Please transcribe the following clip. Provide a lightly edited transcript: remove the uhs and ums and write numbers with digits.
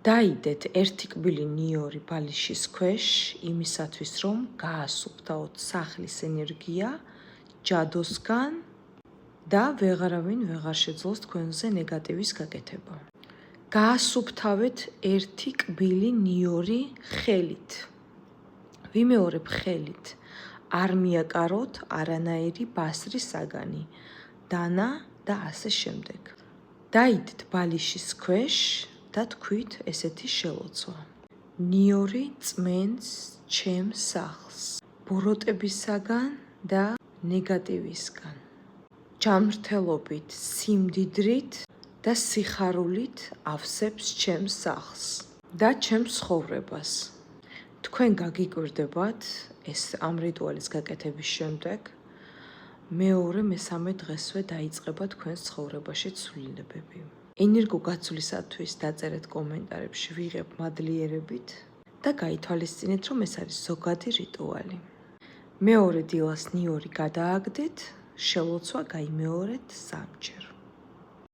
დაიდეთ ერთი კბილი ნიორი ბალიშის ქვეშ იმისათვის, რომ გაასუფთავოთ სახლის ენერგია ჯადოსგან და ვეღარავინ ვეღარ შეძლოს თქვენზე ნეგატივის გაკეთება. გაასუფთავეთ ერთი კბილი ნიორი ხელით. ვიმეორებ ხელით. არ მიაკაროთ არანაირი ბასრის საგანი, დანა და ასე შემდეგ. დაიდეთ ბალიშის ქვეშ და თქვით ესეთი შელოცვა. ნიორი წმენს ჩემს სახლს, ბოროტებისაგან და ნეგატივისგან. ჯანმრთელობით, სიმდიდრით და სიხარულით ავსებს ჩემს სახლს და ჩემს ცხოვრებას. თქვენ გაგიკვირდებათ ეს ამ რიტუალის გაკეთების შემდეგ, მეორე, მესამე დღესვე დაიწყება თქვენს ცხოვრებაში ცვლილებები. ენერგოგაცვლისათვის დაწერეთ კომენტარებში, ვიღებ მადლიერებით და გაითვალისწინეთ, რომ ეს არის ზოგადი რიტუალი. მეორე დილას ნიორი გადააგდეთ, შელოცვა გაიმეორეთ 3 ჯერ.